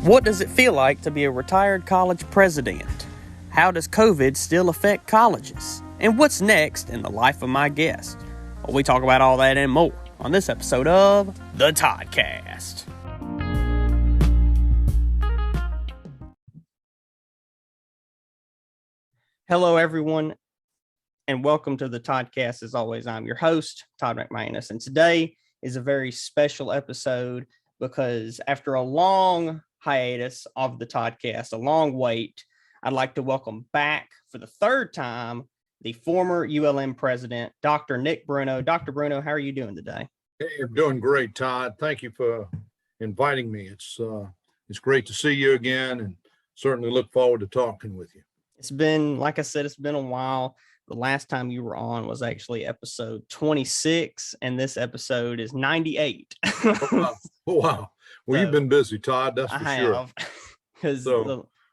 What does it feel like to be a retired college president? How does COVID still affect colleges? And what's next in the life of my guest? Well, we talk about all that and more on this episode of the Toddcast. Hello, everyone, and welcome to the Toddcast. As always, I'm your host, Todd McManus, and today is a very special episode because after a long hiatus of the Toddcast, a long wait, I'd like to welcome back for the third time the former ULM president, Dr. Nick Bruno. Dr. Bruno, how are you doing today? Hey, you're doing great, Todd. Thank you for inviting me. It's great to see you again, and certainly look forward to talking with you. It's been, like I said, it's been a while. The last time you were on was actually episode 26, and this episode is 98. Oh, wow. Well, you've been busy, Todd, that's for sure. Because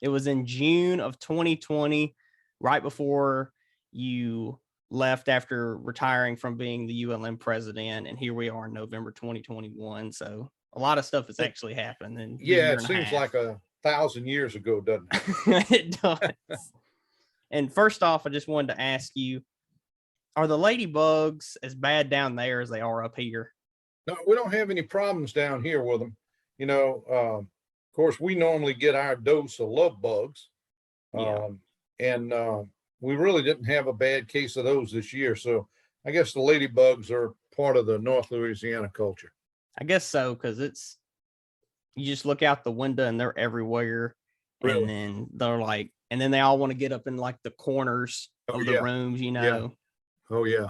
it was in June of 2020, right before you left after retiring from being the ULM president, and here we are in November 2021. So a lot of stuff has actually happened. And yeah, it seems like 1,000 years ago, doesn't it? It does. And first off, I just wanted to ask you, are the ladybugs as bad down there as they are up here? No, we don't have any problems down here with them. You know, of course, we normally get our dose of love bugs. And we really didn't have a bad case of those this year. So I guess the ladybugs are part of the North Louisiana culture. I guess so, because you just look out the window and they're everywhere. Really? And then they're like, and then they all want to get up in like the corners of the rooms, you know. Yeah. Oh, yeah.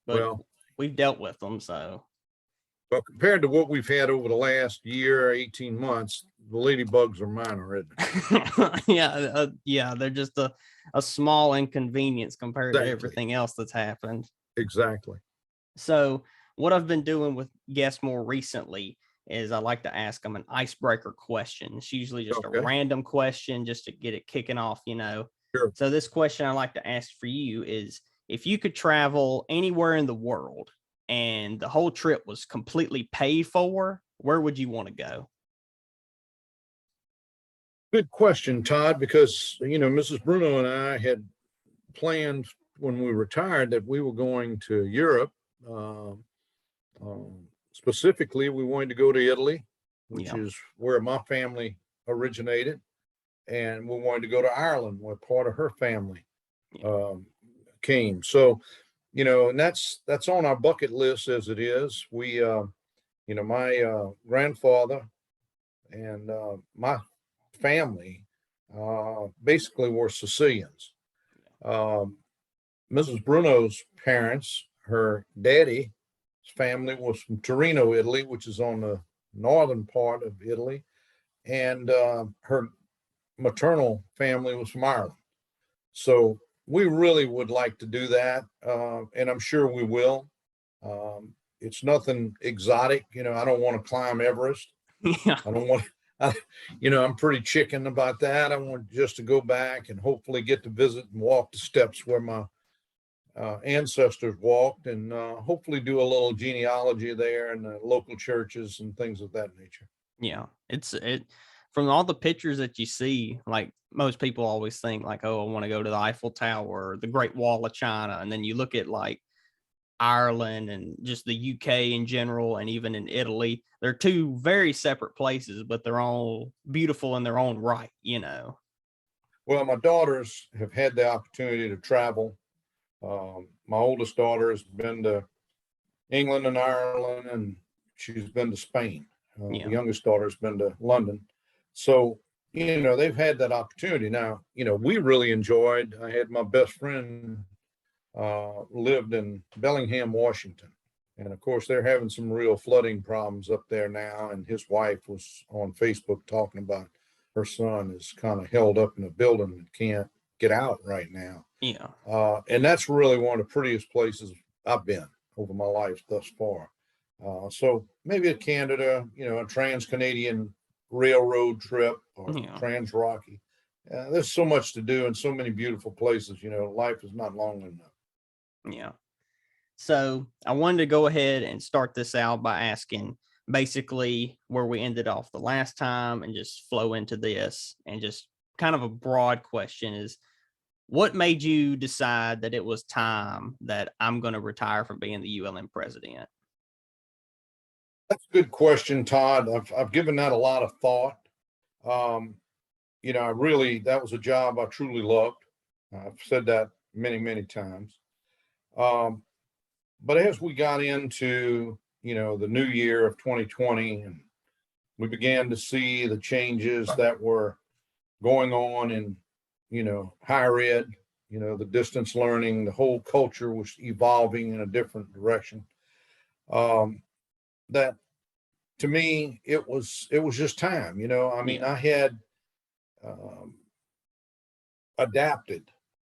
But we've dealt with them, so. But compared to what we've had over the last year, 18 months, the ladybugs are minor, isn't it? Yeah, they're just a small inconvenience compared to everything else that's happened. Exactly. So what I've been doing with guests more recently is I like to ask them an icebreaker question. It's usually just a random question just to get it kicking off, you know. Sure. So this question I like to ask for you is, if you could travel anywhere in the world and the whole trip was completely paid for, where would you want to go? Good question, Todd, because, you know, Mrs. Bruno and I had planned when we retired that we were going to Europe. Specifically, we wanted to go to Italy, which is where my family originated. And we wanted to go to Ireland, where part of her family came. So, you know, and that's on our bucket list as it is. We, you know, my grandfather and my family basically were Sicilians. Mrs. Bruno's parents, her daddy's family was from Torino, Italy, which is on the northern part of Italy. And her maternal family was from Ireland. So we really would like to do that. And I'm sure we will. It's nothing exotic. You know, I don't want to climb Everest. Yeah. I don't want you know, I'm pretty chicken about that. I want just to go back and hopefully get to visit and walk the steps where my ancestors walked, and hopefully do a little genealogy there and the local churches and things of that nature. Yeah, it from all the pictures that you see, like most people always think like, oh, I want to go to the Eiffel Tower or the Great Wall of China. And then you look at like Ireland and just the UK in general, and even in Italy, they're two very separate places, but they're all beautiful in their own right, you know. Well, my daughters have had the opportunity to travel. My oldest daughter has been to England and Ireland, and she's been to Spain. The youngest daughter has been to London. So, you know, they've had that opportunity. Now, you know, we really enjoyed, I had my best friend lived in Bellingham, Washington. And of course, they're having some real flooding problems up there now. And his wife was on Facebook talking about her son is kind of held up in a building and can't get out right now. Yeah. And that's really one of the prettiest places I've been over my life thus far. So maybe a Canada, you know, a trans-Canadian railroad trip or trans-Rocky. There's so much to do and so many beautiful places. You know, life is not long enough. Yeah. So I wanted to go ahead and start this out by asking, basically where we ended off the last time and just flow into this. And just kind of a broad question is, what made you decide that it was time that I'm going to retire from being the ULM president? That's a good question, Todd. I've given that a lot of thought. Um, that was a job I truly loved. I've said that many, many times. Um, but as we got into, the new year of 2020, and we began to see the changes that were going on in, higher ed, the distance learning, the whole culture was evolving in a different direction. That to me, it was just time, I had um, adapted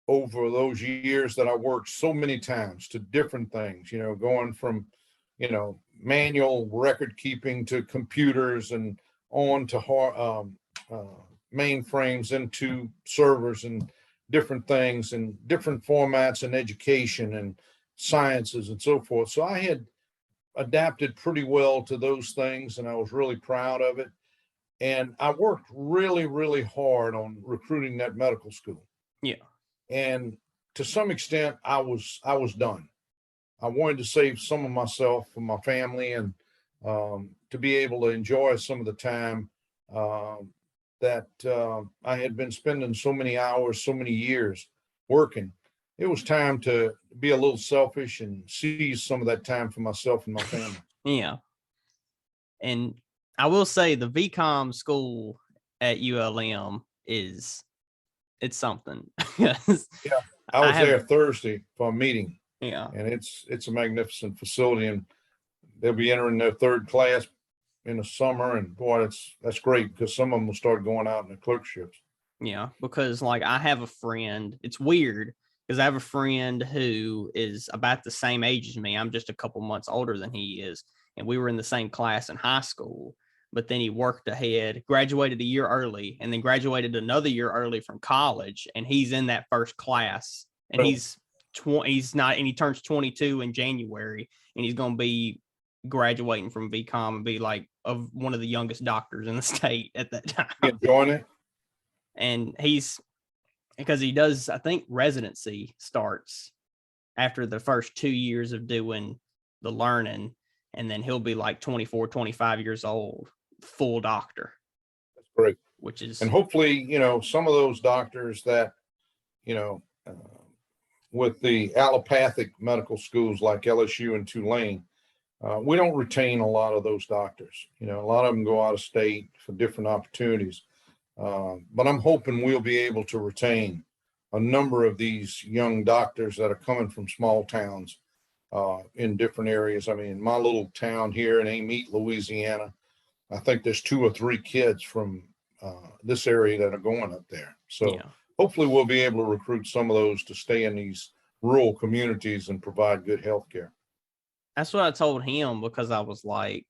over those years that I worked so many times to different things, going from, manual record keeping to computers and on to mainframes into servers and different things and different formats in education and sciences and so forth. So I had adapted pretty well to those things, and I was really proud of it. And I worked really, really hard on recruiting that medical school. Yeah. And to some extent, I was done. I wanted to save some of myself for my family, and to be able to enjoy some of the time that I had been spending so many hours, so many years working. It was time to be a little selfish and seize some of that time for myself and my family. Yeah. And I will say the VCOM school at ULM it's something. Yes. Yeah, I was there Thursday for a meeting, Yeah. and it's a magnificent facility, and they'll be entering their third class in the summer, and boy, that's great because some of them will start going out in the clerkships. Yeah, because like I have a friend, it's weird because I have a friend who is about the same age as me. I'm just a couple months older than he is. And we were in the same class in high school, but then he worked ahead, graduated a year early, and then graduated another year early from college. And he's in that first class, and he's not, and he turns 22 in January, and he's going to be graduating from VCOM and be like one of the youngest doctors in the state at that time. Enjoying it. And he's, because he does, I think residency starts after the first 2 years of doing the learning, and then he'll be like 24, 25 years old, full doctor. That's great. Which is, and hopefully, some of those doctors that, with the allopathic medical schools like LSU and Tulane, we don't retain a lot of those doctors. A lot of them go out of state for different opportunities. But I'm hoping we'll be able to retain a number of these young doctors that are coming from small towns in different areas. I mean, my little town here in Amite, Louisiana, I think there's 2 or 3 kids from this area that are going up there. So hopefully we'll be able to recruit some of those to stay in these rural communities and provide good health care. That's what I told him, because I was like,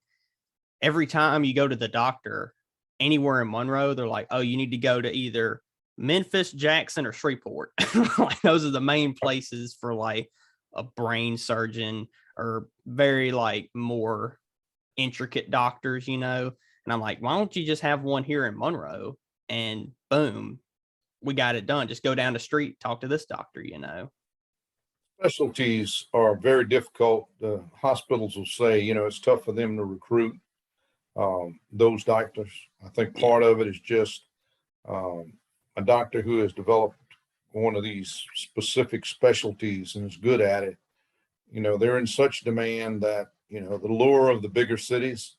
every time you go to the doctor anywhere in Monroe, they're like, oh, you need to go to either Memphis, Jackson, or Shreveport. Like those are the main places for like a brain surgeon or very like more intricate doctors, And I'm like, why don't you just have one here in Monroe, and boom, we got it done. Just go down the street, talk to this doctor, Specialties are very difficult. The hospitals will say, it's tough for them to recruit those doctors. I think part of it is just a doctor who has developed one of these specific specialties and is good at it. They're in such demand that, the lure of the bigger cities,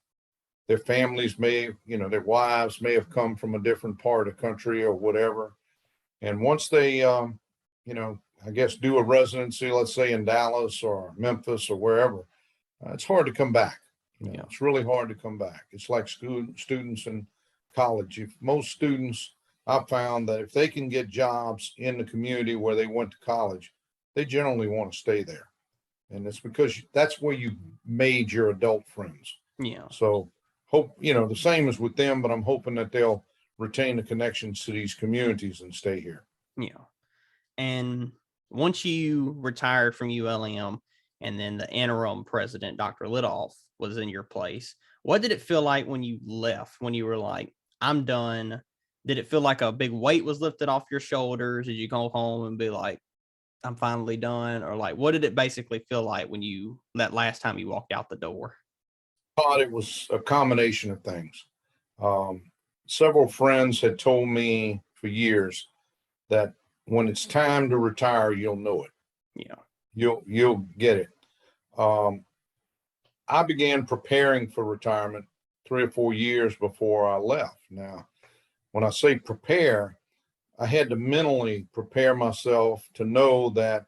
their families may, their wives may have come from a different part of the country or whatever. And once they, I guess do a residency, let's say in Dallas or Memphis or wherever, it's hard to come back. It's really hard to come back. It's like students in college. If most students, I've found that if they can get jobs in the community where they went to college, they generally want to stay there. And it's because that's where you made your adult friends. Yeah. So hope, the same as with them, but I'm hoping that they'll retain the connections to these communities and stay here. Yeah. And once you retired from ULM, and then the interim president, Dr. Lidoff, was in your place. What did it feel like when you left, when you were like, I'm done? Did it feel like a big weight was lifted off your shoulders? Did you go home and be like, I'm finally done? Or like, what did it basically feel like when that last time you walked out the door? Thought it was a combination of things. Several friends had told me for years that when it's time to retire, you'll know it. Yeah. You'll get it. I began preparing for retirement 3 or 4 years before I left. Now, when I say prepare, I had to mentally prepare myself to know that,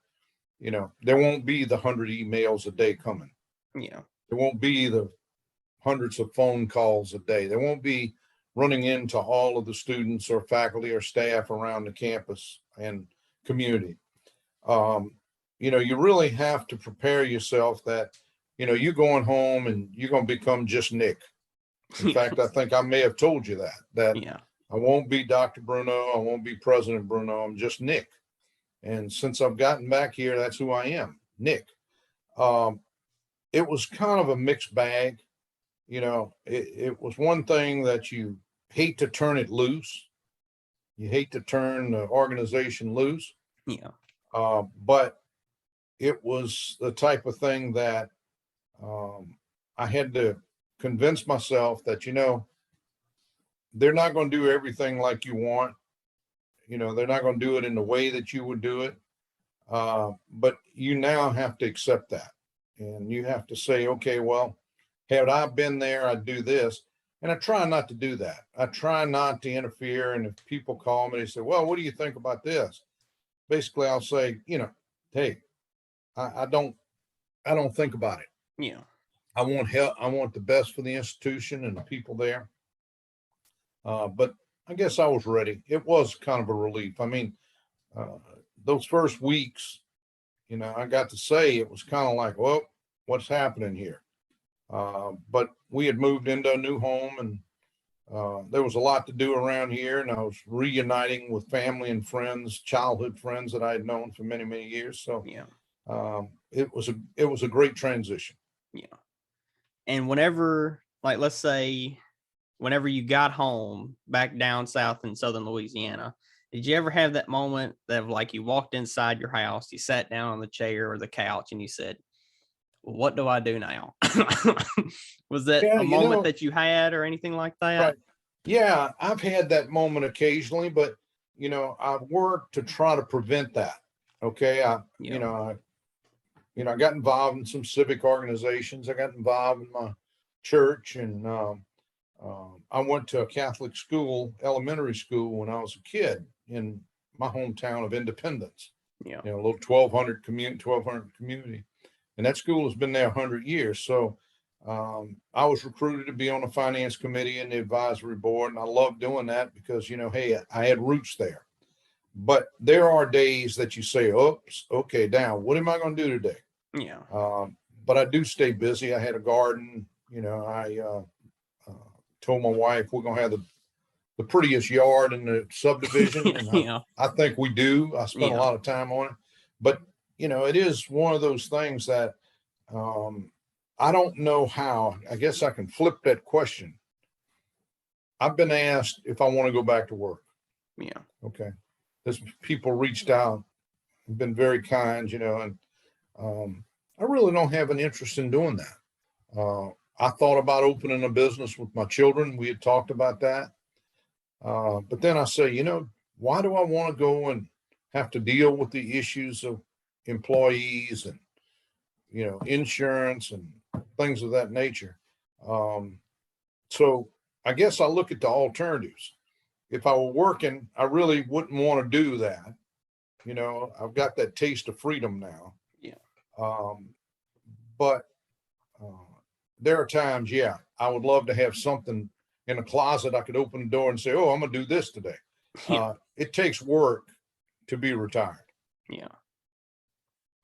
there won't be the 100 emails a day coming. Yeah. There won't be the hundreds of phone calls a day. There won't be running into all of the students or faculty or staff around the campus and community. You really have to prepare yourself that, you're going home and you're going to become just Nick. In fact, I think I may have told you that Yeah. I won't be Dr. Bruno. I won't be President Bruno. I'm just Nick. And since I've gotten back here, that's who I am, Nick. It was kind of a mixed bag. It was one thing that you hate to turn it loose. You hate to turn the organization loose. Yeah. But it was the type of thing that I had to convince myself that, they're not going to do everything like you want. They're not going to do it in the way that you would do it. But you now have to accept that. And you have to say, okay, well, had I been there, I'd do this. And I try not to do that. I try not to interfere. And if people call me, they say, well, what do you think about this? Basically, I'll say, hey, I don't think about it. Yeah. I want help. I want the best for the institution and the people there. But I guess I was ready. It was kind of a relief. I mean, those first weeks, I got to say it was kind of like, well, what's happening here? But we had moved into a new home, and there was a lot to do around here. And I was reuniting with family and friends, childhood friends that I had known for many, many years. So Yeah. it was a great transition. Yeah. And whenever, like, let's say, whenever you got home back down south in southern Louisiana, did you ever have that moment that like you walked inside your house, you sat down on the chair or the couch, and you said, what do I do now? Was that a moment that you had or anything like that? Right. Yeah, I've had that moment occasionally, but I've worked to try to prevent that. Okay. I got involved in some civic organizations. I got involved in my church, and I went to a Catholic school, elementary school, when I was a kid in my hometown of Independence. Yeah. A little 1,200 community. And that school has been there 100 years. So I was recruited to be on the finance committee and the advisory board. And I love doing that because, hey, I had roots there. But there are days that you say, oops, okay, now what am I going to do today? Yeah. But I do stay busy. I had a garden. I told my wife we're going to have the prettiest yard in the subdivision. And I think we do. I spent a lot of time on it. But it is one of those things that I don't know how. I guess I can flip that question. I've been asked if I want to go back to work. Yeah. Okay. There's people reached out, been very kind, and I really don't have an interest in doing that. I thought about opening a business with my children. We had talked about that. But then I say, why do I want to go and have to deal with the issues of employees and, insurance and things of that nature? So I guess I look at the alternatives. If I were working, I really wouldn't want to do that. I've got that taste of freedom now. Yeah. But there are times, I would love to have something in a closet. I could open the door and say, oh, I'm going to do this today. It takes work to be retired. Yeah.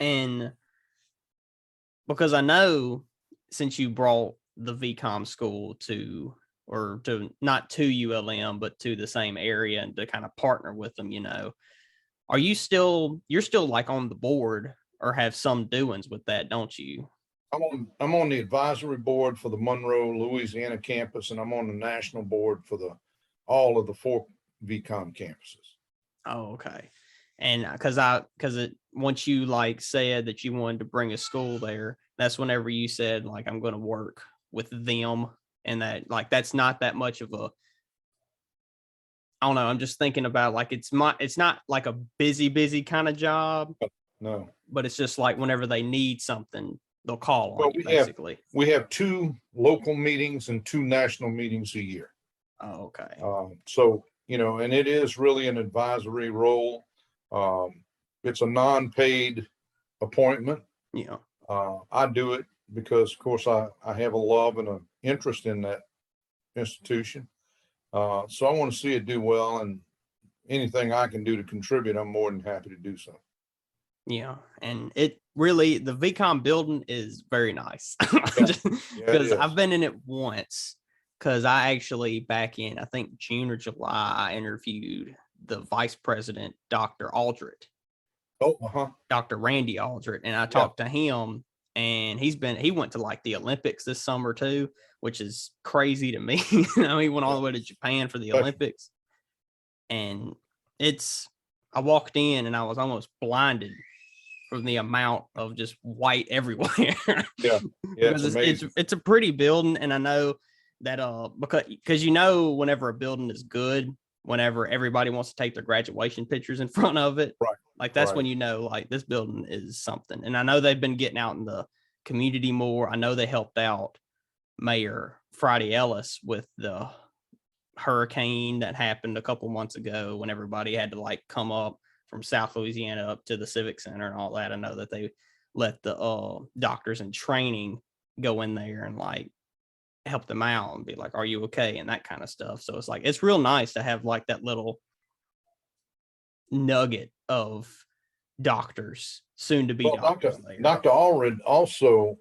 And because I know since you brought the VCOM school to not to ULM, but to the same area and to kind of partner with them, you're still like on the board or have some doings with that, don't you? I'm on the advisory board for the Monroe, Louisiana campus, and I'm on the national board for all of the 4 VCOM campuses. Oh, okay. And because it once you like said that you wanted to bring a school there, that's whenever you said like I'm going to work with them, and that like that's not that much of a, I don't know. I'm just thinking about like it's not like a busy kind of job. No. But it's just like whenever they need something, they'll call on Well, you basically. we have 2 local meetings and 2 national meetings a year. Oh, okay. So, and it is really an advisory role. It's a non-paid appointment. Yeah. I do it because, of course, I have a love and an interest in that institution. So I want to see it do well, and anything I can do to contribute, I'm more than happy to do so. Yeah. And it really, the VCOM building is very nice because I've been in it once. Because I actually, back in, I think June or July, I interviewed the vice president, Dr. Aldrich. Dr. Randy Aldrich. And I talked to him, and he went to like the Olympics this summer too, which is crazy to me. He went all the way to Japan for the Olympics. And I walked in and I was almost blinded from the amount of just white everywhere. Because it's a pretty building. And I know that because whenever a building is good, whenever everybody wants to take their graduation pictures in front of it, right, like that's when like this building is something. And I know they've been getting out in the community more. I know they helped out Mayor Friday Ellis with the hurricane that happened a couple months ago when everybody had to like come up from South Louisiana up to the Civic Center and all that. I know that they let the doctors in training go in there and like help them out and be like, are you okay? And that kind of stuff. So it's like, it's real nice to have like that little nugget of doctors, soon to be doctors. Dr. Allred also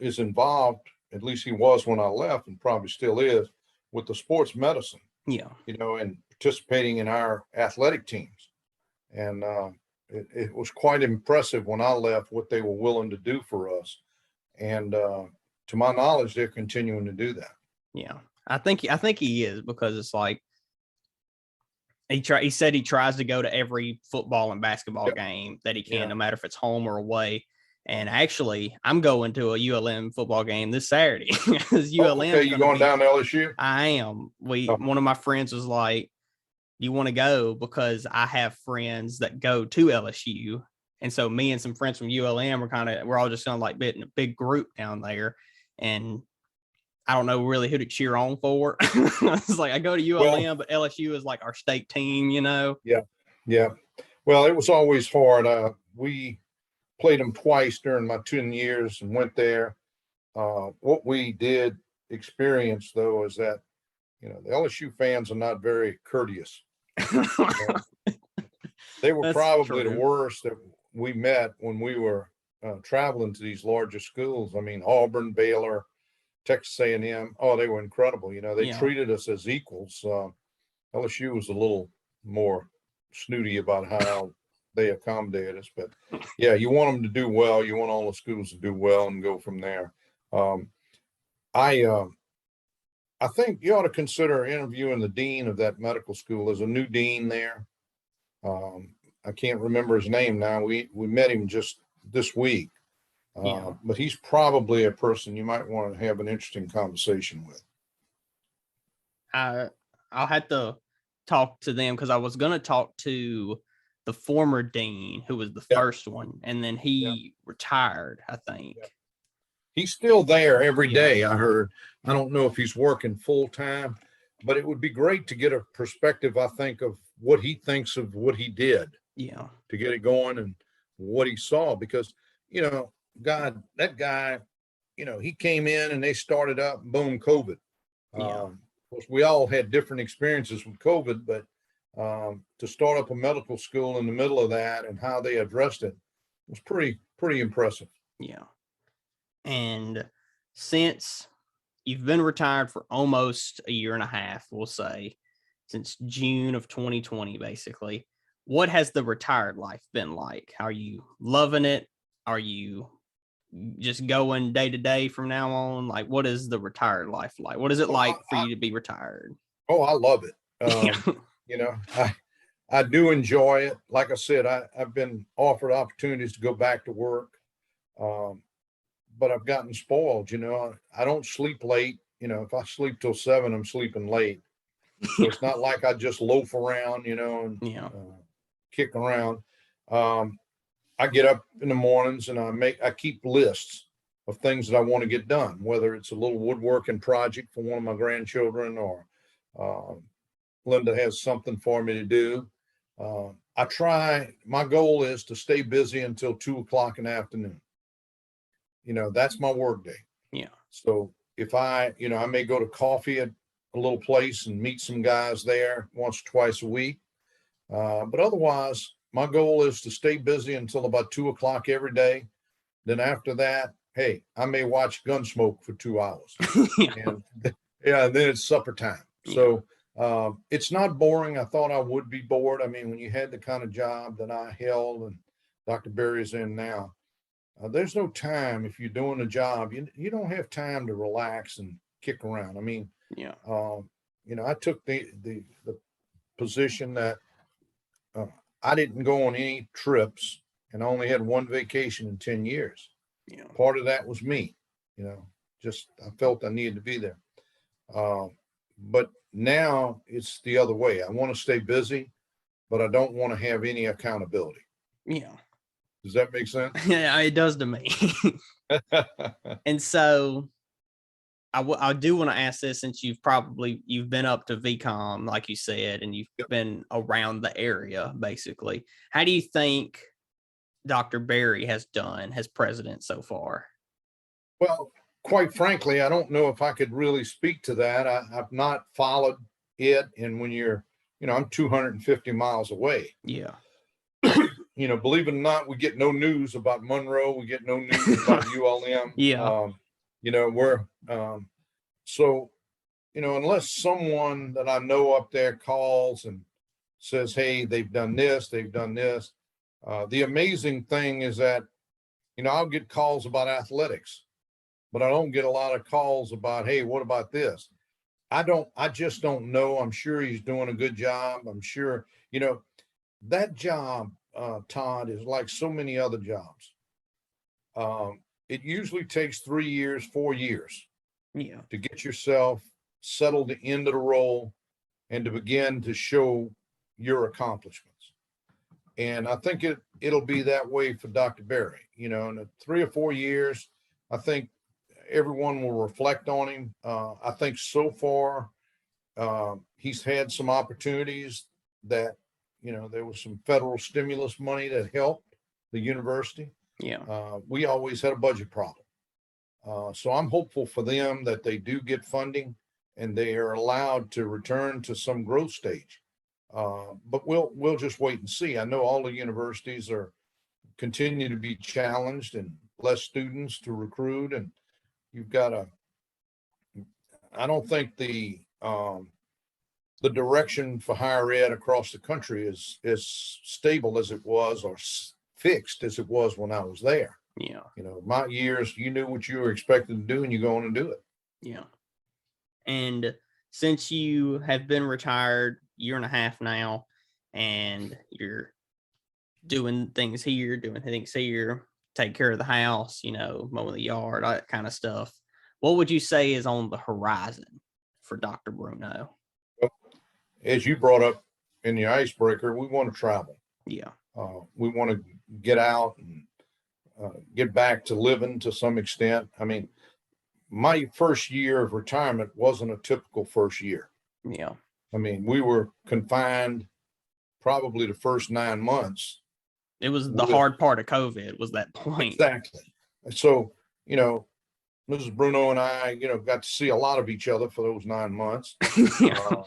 is involved, at least he was when I left and probably still is, with the sports medicine. Yeah. And participating in our athletic teams. And it was quite impressive when I left what they were willing to do for us. And to my knowledge, they're continuing to do that. Yeah, I think he is, because it's like he said he tries to go to every football and basketball game that he can, no matter if it's home or away. And actually, I'm going to a ULM football game this Saturday. ULM. Okay, you going down to LSU? I am. One of my friends was like, "Do you want to go?" Because I have friends that go to LSU, and so me and some friends from ULM we're all just going to like be in a big group down there, and I don't know really who to cheer on for. It's like I go to ULM, but LSU is like our state team, Yeah. Well, it was always hard. We played them twice during my 10 years and went there. What we did experience, though, is that the LSU fans are not very courteous. They were probably the worst that we met when we were traveling to these larger schools. I mean, Auburn, Baylor, Texas A&M. Oh, they were incredible. They treated us as equals. LSU was a little more snooty about how they accommodated us, but yeah, you want them to do well. You want all the schools to do well and go from there. I think you ought to consider interviewing the dean of that medical school. There's a new dean there. I can't remember his name now. We met him just this week. But he's probably a person you might want to have an interesting conversation with. I'll have to talk to them, because I was going to talk to the former dean, who was the first one, and then he retired, I think. He's still there every day, I heard. I don't know if he's working full time, but it would be great to get a perspective, I think, of what he thinks of what he did. Yeah. To get it going and what he saw, because, God, that guy, he came in and they started up, boom, COVID. Of course, we all had different experiences with COVID, but to start up a medical school in the middle of that and how they addressed it was pretty impressive. Yeah. And since you've been retired for almost a year and a half, we'll say, since June of 2020, basically, what has the retired life been like? How are you loving it? are you just going day to day from now on? Like, what is the retired life like? What is it like for you to be retired? Oh, I love it. Yeah. You know, I do enjoy it. Like I said, I've been offered opportunities to go back to work. But I've gotten spoiled, you know. I don't sleep late. You know, if I sleep till 7, I'm sleeping late. So it's not like I just loaf around, you know, and Yeah. kick around. I get up in the mornings and I keep lists of things that I want to get done, whether it's a little woodworking project for one of my grandchildren or Linda has something for me to do. My goal is to stay busy until 2 o'clock in the afternoon. You know, that's my work day. Yeah. So if I may go to coffee at a little place and meet some guys there once or twice a week. But otherwise, my goal is to stay busy until about 2 o'clock every day. Then after that, hey, I may watch Gunsmoke for 2 hours. Yeah. And and then it's supper time. So it's not boring. I thought I would be bored. I mean, when you had the kind of job that I held and Dr. Berry's in now, there's no time if you're doing a job. You don't have time to relax and kick around. I mean, Yeah. I took the position that I didn't go on any trips and I only had one vacation in 10 years. Yeah. Part of that was me, just I felt I needed to be there. But now it's the other way. I want to stay busy, but I don't want to have any accountability. Yeah. Does that make sense? Yeah, it does to me. And so I do want to ask this, since you've been up to VCOM, like you said, and you've been around the area, basically. How do you think Dr. Berry has done as president so far? Well, quite frankly, I don't know if I could really speak to that. I've not followed it. And when I'm 250 miles away. Yeah. Believe it or not, we get no news about Monroe. We get no news about ULM. Yeah. So, unless someone that I know up there calls and says, hey, they've done this. The amazing thing is that, I'll get calls about athletics, but I don't get a lot of calls about, hey, what about this? I just don't know. I'm sure he's doing a good job. I'm sure, that job, Todd, is like so many other jobs. It usually takes 3 years, 4 years to get yourself settled into the role and to begin to show your accomplishments. And I think it'll be that way for Dr. Berry. In 3 or 4 years, I think everyone will reflect on him. I think so far he's had some opportunities that, there was some federal stimulus money that helped the university. Yeah. We always had a budget problem. So I'm hopeful for them that they do get funding and they are allowed to return to some growth stage. But we'll just wait and see. I know all the universities are continue to be challenged and less students to recruit, and you've got I don't think the direction for higher ed across the country is as stable as it was or fixed as it was when I was there. Yeah. My years, you knew what you were expected to do and you go on and do it. Yeah. And since you have been retired 1.5 years now, and you're doing things here, take care of the house, mowing the yard, all that kind of stuff, what would you say is on the horizon for Dr. Bruno? As you brought up in the icebreaker, we want to travel. Yeah. We want to get out and get back to living to some extent. I mean, my first year of retirement wasn't a typical first year. Yeah. I mean, we were confined probably the first 9 months. It was the hard part of COVID was that point. Exactly. So, Mrs. Bruno and I, got to see a lot of each other for those 9 months. Yeah.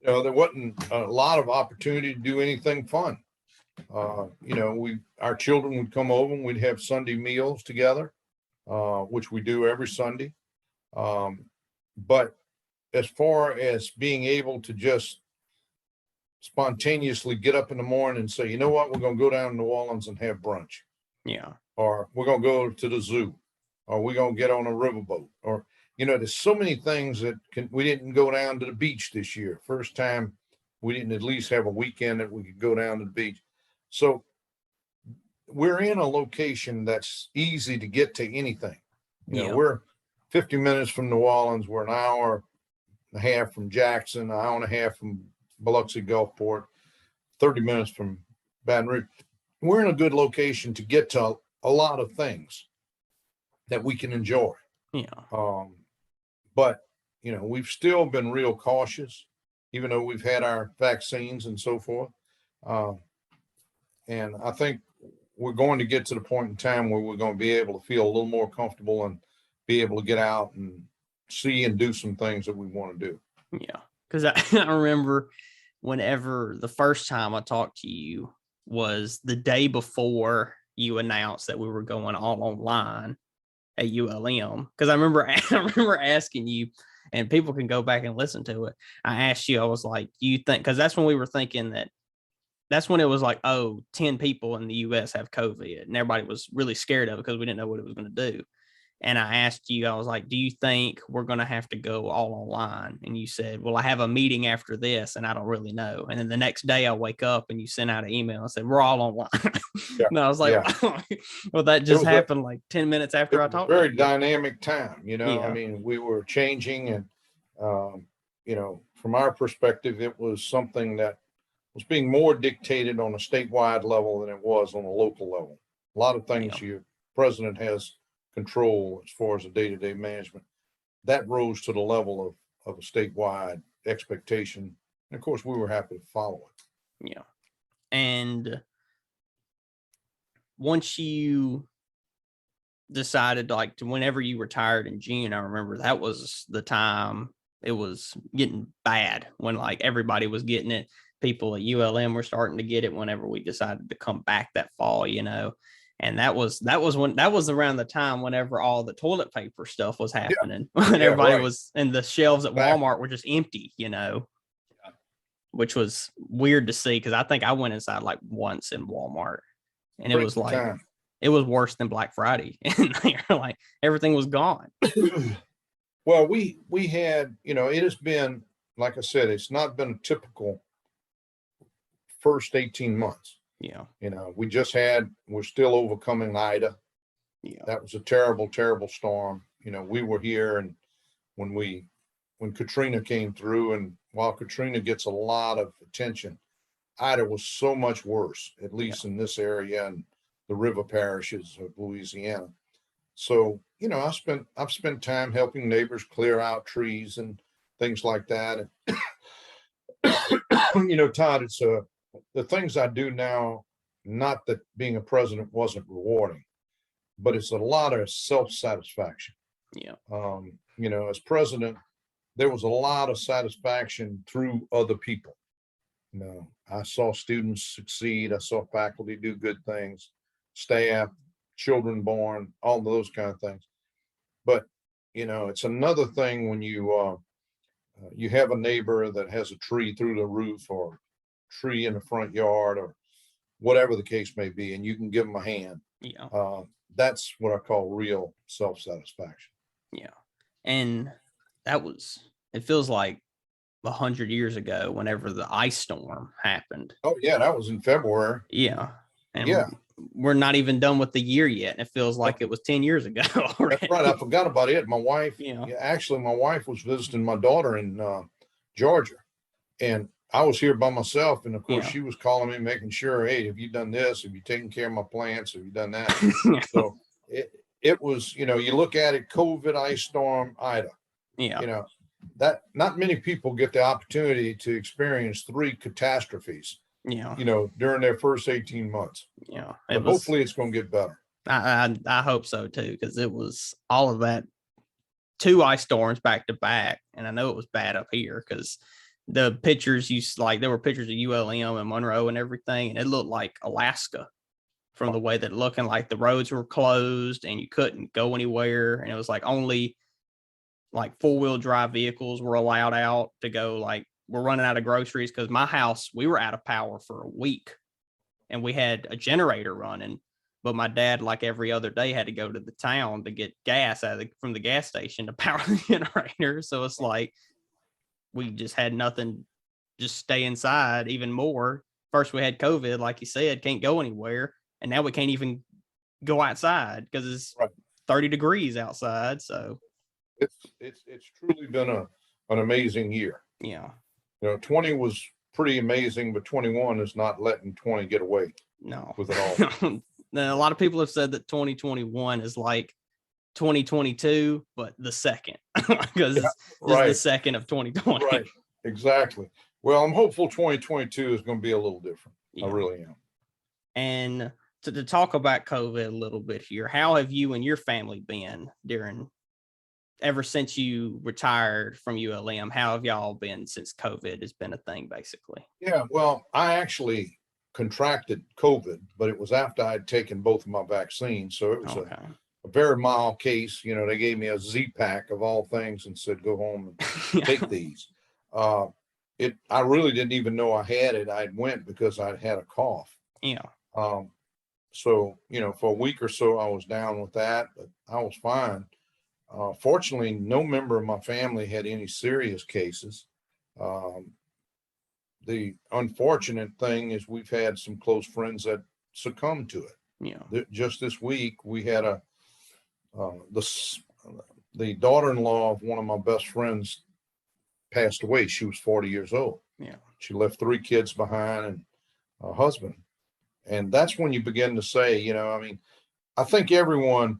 There wasn't a lot of opportunity to do anything fun. Our children would come over and we'd have Sunday meals together, which we do every Sunday. But as far as being able to just spontaneously get up in the morning and say, you know what, we're going to go down to New Orleans and have brunch. Yeah. or we're going to go to the zoo, or we're going to get on a riverboat, or, there's so many things we didn't go down to the beach this year. First time we didn't at least have a weekend that we could go down to the beach. So we're in a location that's easy to get to anything. We're 50 minutes from New Orleans. We're an hour and a half from Jackson, an hour and a half from Biloxi Gulfport, 30 minutes from Baton Rouge. We're in a good location to get to a lot of things that we can enjoy. But, we've still been real cautious, even though we've had our vaccines and so forth. And I think we're going to get to the point in time where we're going to be able to feel a little more comfortable and be able to get out and see and do some things that we want to do. Yeah. Because I remember whenever the first time I talked to you was the day before you announced that we were going all online at ULM. Because I remember asking you, and people can go back and listen to it. I asked you, I was like, you think, because that's when we were thinking that's when it was like, 10 people in the US have COVID, and everybody was really scared of it because we didn't know what it was going to do. And I asked you, I was like, do you think we're going to have to go all online? And you said, well, I have a meeting after this and I don't really know. And then the next day I wake up and you sent out an email and said, we're all online. Yeah. And I was like, well, that just happened like 10 minutes after I talked. Very dynamic time, Yeah. I mean, we were changing, and, from our perspective, it was something that was being more dictated on a statewide level than it was on a local level. A lot of things your president has control as far as the day-to-day management, that rose to the level of a statewide expectation. And of course, we were happy to follow it. Yeah. And once you decided whenever you retired in June, I remember that was the time it was getting bad when everybody was getting it. People at ULM were starting to get it whenever we decided to come back that fall, and that was around the time whenever all the toilet paper stuff was happening, when everybody was, and the shelves at Walmart were just empty, which was weird to see. Cause I think I went inside once in Walmart, and it was it was worse than Black Friday. And everything was gone. Well, we had, it has been, like I said, it's not been a typical first 18 months. Yeah. We're still overcoming Ida. Yeah. That was a terrible, terrible storm. We were here, and when Katrina came through, and while Katrina gets a lot of attention, Ida was so much worse, at least in this area and the river parishes of Louisiana. So, I've spent time helping neighbors clear out trees and things like that. And, Todd, it's the things I do now, not that being a president wasn't rewarding, but it's a lot of self-satisfaction. Yeah. As president, there was a lot of satisfaction through other people. I saw students succeed. I saw faculty do good things, staff, children born, all those kind of things. But, it's another thing when you have a neighbor that has a tree through the roof, or tree in the front yard, or whatever the case may be, and you can give them a hand. Yeah. That's what I call real self-satisfaction. Yeah. And it feels like 100 years ago whenever the ice storm happened. Oh yeah, that was in February. Yeah. And we're not even done with the year yet, and it feels like it was 10 years ago already. That's right. I forgot about it. My wife, actually my wife was visiting my daughter in Georgia, and I was here by myself, and of course she was calling me, making sure, hey, have you done this? Have you taken care of my plants? Have you done that? So it was, you look at it, COVID, ice storm, Ida. Yeah. That not many people get the opportunity to experience 3 catastrophes. Yeah. During their first 18 months. Yeah. Hopefully it's going to get better. I hope so too, because it was all of that, 2 ice storms back to back, and I know it was bad up here because the pictures there were pictures of ULM and Monroe and everything, and it looked like Alaska from the way that looking like the roads were closed and you couldn't go anywhere, and it was only 4-wheel drive vehicles were allowed out to go. We're running out of groceries because my house, we were out of power for a week, and we had a generator running, But my dad, like every other day, had to go to the town to get gas from the gas station to power the generator. So it's like we just had nothing, just stay inside even more. First we had COVID, like you said, can't go anywhere. And now we can't even go outside because it's 30 degrees outside. So it's truly been an amazing year. Yeah. 20 was pretty amazing, but 21 is not letting 20 get away. No. With it all. Now, a lot of people have said that 2021 is like 2022, but the second, because it's the second of 2020. Right. Exactly. Well, I'm hopeful 2022 is going to be a little different. Yeah. I really am. And to talk about COVID a little bit here, how have you and your family been ever since you retired from ULM? How have y'all been since COVID has been a thing, basically? Yeah, well, I actually contracted COVID, but it was after I'd taken both of my vaccines. So it was a very mild case. They gave me a Z-Pack of all things and said, go home and take these. I really didn't even know I had it. I went because I had a cough. Yeah. So, for a week or so, I was down with that, but I was fine. Fortunately, no member of my family had any serious cases. The unfortunate thing is we've had some close friends that succumbed to it. Yeah. Just this week, we had the daughter-in-law of one of my best friends passed away. She was 40 years old. Yeah. She left 3 kids behind and a husband. And that's when you begin to say, I think everyone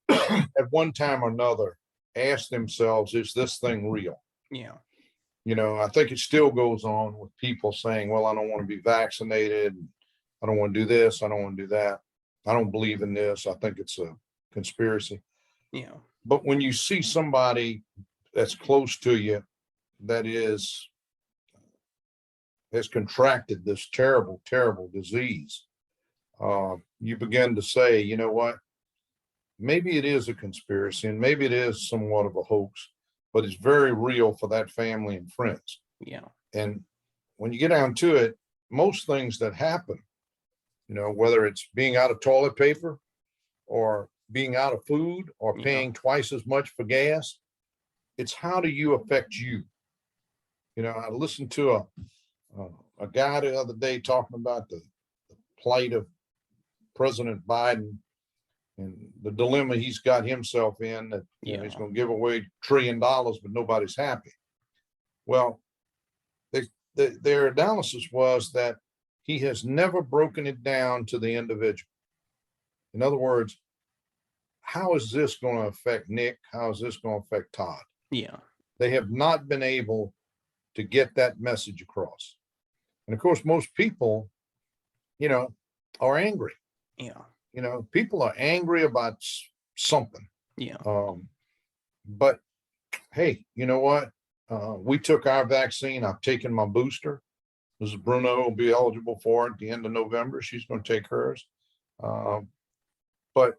at one time or another asked themselves, is this thing real? Yeah. I think it still goes on with people saying, well, I don't want to be vaccinated. I don't want to do this. I don't want to do that. I don't believe in this. I think it's a conspiracy. Yeah. But when you see somebody that's close to you that has contracted this terrible, terrible disease, you begin to say, you know what? Maybe it is a conspiracy and maybe it is somewhat of a hoax, but it's very real for that family and friends. Yeah. And when you get down to it, most things that happen, whether it's being out of toilet paper or being out of food or paying twice as much for gas, it's how do you affect you? I listened to a guy the other day talking about the plight of President Biden and the dilemma he's got himself in, that he's going to give away $1 trillion, but nobody's happy. Well, their analysis was that he has never broken it down to the individual. In other words, how is this going to affect Nick? How is this going to affect Todd? Yeah. They have not been able to get that message across. And of course, most people, are angry. Yeah. People are angry about something. Yeah. But hey, you know what? We took our vaccine. I've taken my booster. Mrs. Bruno will be eligible for it at the end of November. She's going to take hers. But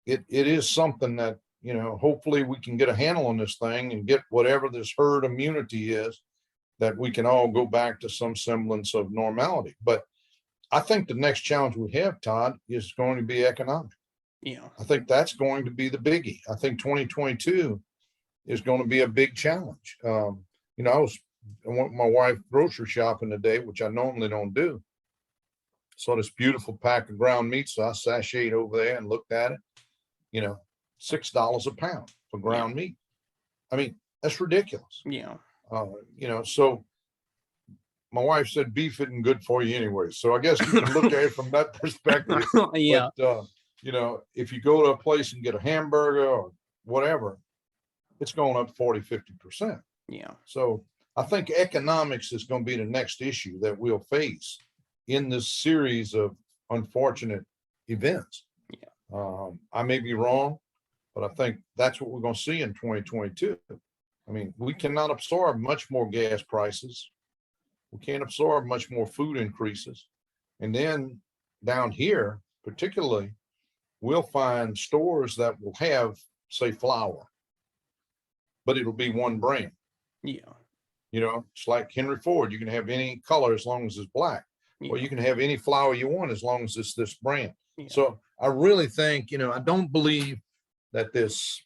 it is something that, hopefully we can get a handle on this thing and get whatever this herd immunity is, that we can all go back to some semblance of normality. But I think the next challenge we have, Todd, is going to be economic. Yeah. I think that's going to be the biggie. I think 2022 is going to be a big challenge. I went my wife grocery shopping today, which I normally don't do. Saw this beautiful pack of ground meat, so I sashayed over there and looked at it. $6 a pound for ground meat. I mean, that's ridiculous. Yeah. So my wife said beef isn't good for you anyway. So I guess you can look at it from that perspective. Yeah. But, if you go to a place and get a hamburger or whatever, it's going up 40, 50%. Yeah. So I think economics is going to be the next issue that we'll face in this series of unfortunate events. Yeah. I may be wrong, but I think that's what we're going to see in 2022. I mean, we cannot absorb much more gas prices. We can't absorb much more food increases. And then down here, particularly, we'll find stores that will have, say, flour, but it'll be one brand. Yeah. It's like Henry Ford. You can have any color as long as it's black. Yeah. Or you can have any flour you want as long as it's this brand. Yeah. So I really think, I don't believe that this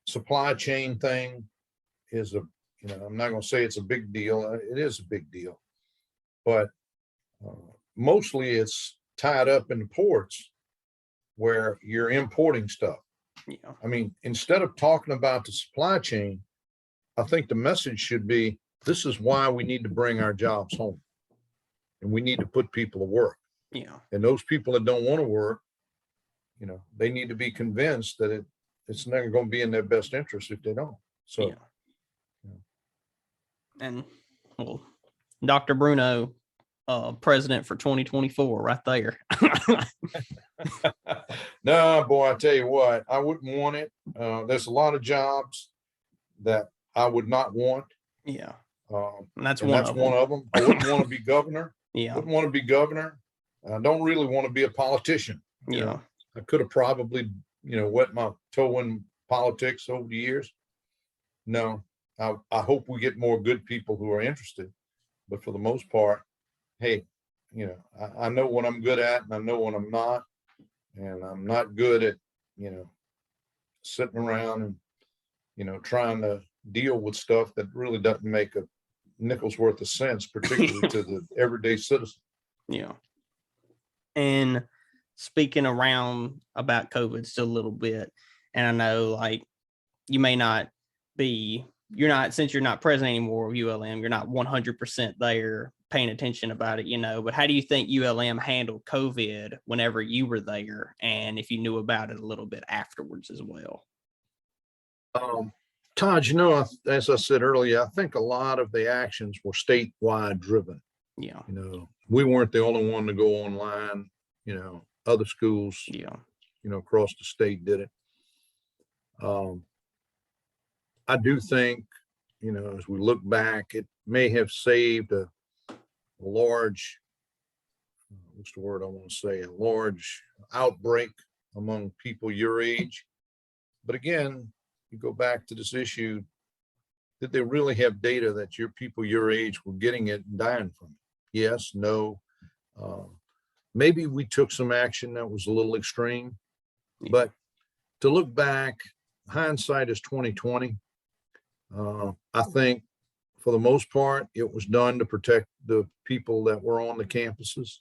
supply chain thing is I'm not going to say it's a big deal. It is a big deal, but mostly it's tied up in the ports where you're importing stuff. Yeah. I mean, instead of talking about the supply chain, I think the message should be, this is why we need to bring our jobs home, and we need to put people to work. Yeah. And those people that don't want to work, they need to be convinced that it's never going to be in their best interest if they don't. So, yeah. And well, Dr. Bruno, president for 2024, right there. No, boy, I tell you what, I wouldn't want it. There's a lot of jobs that I would not want. Yeah. And that's one of them. I wouldn't want to be governor. Yeah. Wouldn't want to be governor. I don't really want to be a politician. Yeah. I could have probably, wet my toe in politics over the years. No, I hope we get more good people who are interested. But for the most part, hey, I know what I'm good at and I know what I'm not. And I'm not good at, sitting around and, trying to deal with stuff that really doesn't make a nickel's worth of sense, particularly to the everyday citizen. Yeah. And speaking around about COVID still a little bit, and I know like you may not be, since you're not president anymore of ULM, you're not 100% there paying attention about it, but how do you think ULM handled COVID whenever you were there, and if you knew about it a little bit afterwards as well? Todd, as I said earlier, I think a lot of the actions were statewide driven. Yeah. We weren't the only one to go online, other schools, across the state did it. I do think, as we look back, it may have saved a large, what's the word I want to say, a large outbreak among people your age. But again, you go back to this issue, did they really have data that people your age were getting it and dying from it? Yes, no. Maybe we took some action that was a little extreme, but to look back, hindsight is 2020. I think for the most part, it was done to protect the people that were on the campuses.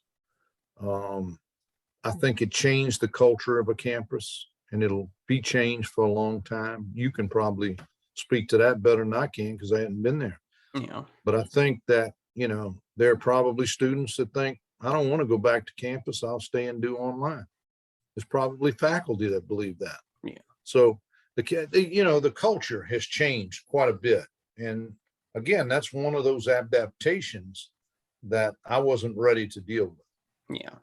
I think it changed the culture of a campus, and it'll be changed for a long time. You can probably speak to that better than I can because I hadn't been there. Yeah. But I think that, there are probably students that think, I don't want to go back to campus. I'll stay and do online. There's probably faculty that believe that. Yeah. So the culture has changed quite a bit. And again, that's one of those adaptations that I wasn't ready to deal with. Yeah.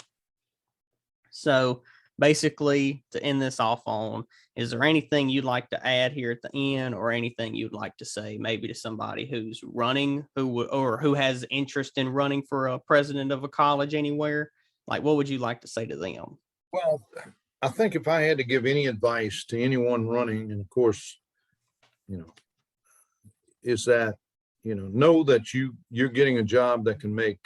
So basically, to end this off on, is there anything you'd like to add here at the end, or anything you'd like to say maybe to somebody who's running, who has interest in running for a president of a college anywhere? Like, what would you like to say to them? Well, I think if I had to give any advice to anyone running, and of course, is that, know that you're getting a job that can make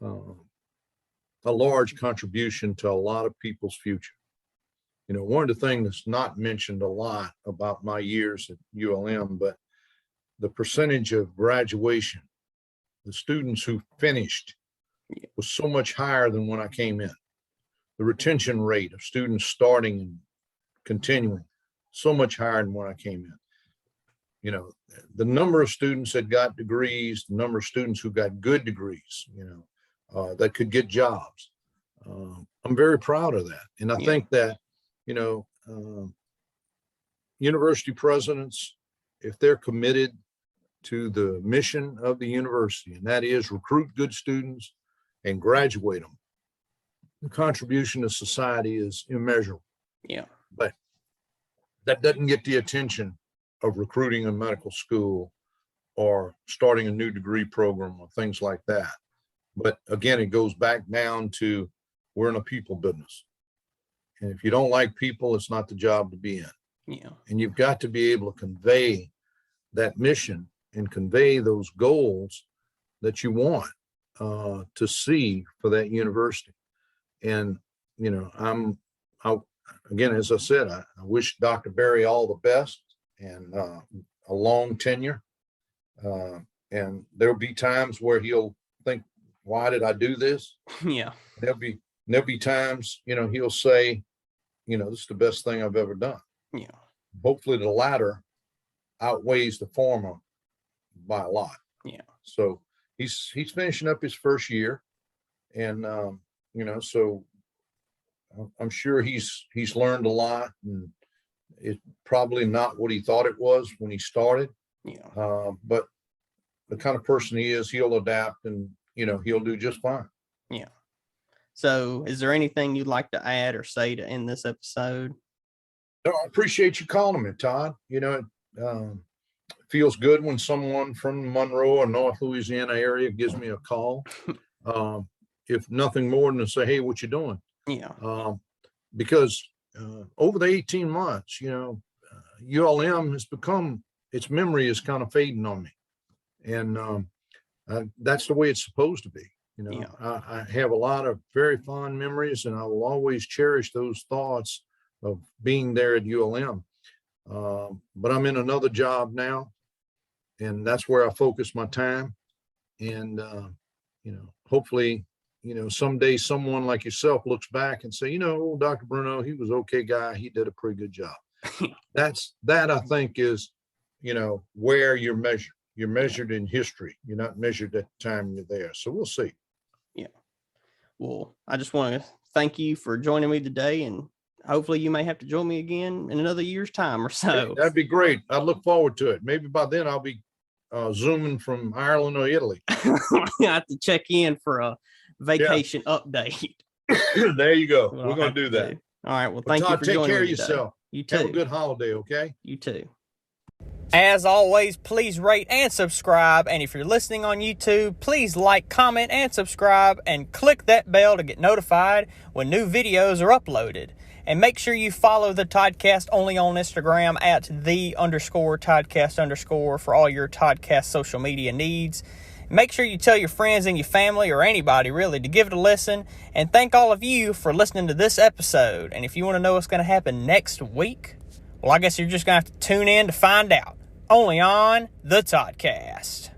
a large contribution to a lot of people's future. One of the things that's not mentioned a lot about my years at ULM, but the percentage of graduation, the students who finished, was so much higher than when I came in. The retention rate of students starting and continuing, so much higher than when I came in. The number of students that got degrees, the number of students who got good degrees, that could get jobs. I'm very proud of that. And I think that, university presidents, if they're committed to the mission of the university, and that is recruit good students and graduate them, the contribution to society is immeasurable. Yeah. But that doesn't get the attention of recruiting a medical school or starting a new degree program or things like that. But again, it goes back down to, we're in a people business. And if you don't like people, it's not the job to be in. Yeah. And you've got to be able to convey that mission and convey those goals that you want to see for that university. And, again, as I said, I wish Dr. Berry all the best and a long tenure. And there'll be times where he'll think, why did I do this? Yeah. There'll be times, he'll say, this is the best thing I've ever done. Yeah. Hopefully the latter outweighs the former by a lot. Yeah. So he's finishing up his first year, and so I'm sure he's learned a lot, and it's probably not what he thought it was when he started. Yeah. But the kind of person he is, he'll adapt, and he'll do just fine. Yeah. So is there anything you'd like to add or say to end this episode? No, I appreciate you calling me, Todd. It feels good when someone from Monroe or North Louisiana area gives me a call. If nothing more than to say, hey, what you doing? Yeah. Because over the 18 months, ULM has become, its memory is kind of fading on me. And that's the way it's supposed to be. Yeah. I have a lot of very fond memories, and I will always cherish those thoughts of being there at ULM. But I'm in another job now, and that's where I focus my time. And, hopefully, someday someone like yourself looks back and say, Dr. Bruno, he was an okay guy. He did a pretty good job. That I think is, where you're measured. You're measured in history. You're not measured at the time you're there. So we'll see. Yeah. Well, I just want to thank you for joining me today, and hopefully you may have to join me again in another year's time or so. Hey, that'd be great. I look forward to it. Maybe by then I'll be zooming from Ireland or Italy. I have to check in for a vacation update. There you go. Well, we're going to do that. All right. Well, thank you for take joining care me of yourself. You too. Have a good holiday, okay? You too. As always, please rate and subscribe. And if you're listening on YouTube, please like, comment, and subscribe, and click that bell to get notified when new videos are uploaded. And make sure you follow the Toddcast only on Instagram at _Toddcast_ for all your Toddcast social media needs. Make sure you tell your friends and your family, or anybody really, to give it a listen. And thank all of you for listening to this episode. And if you want to know what's going to happen next week, well, I guess you're just going to have to tune in to find out. Only on the Toddcast.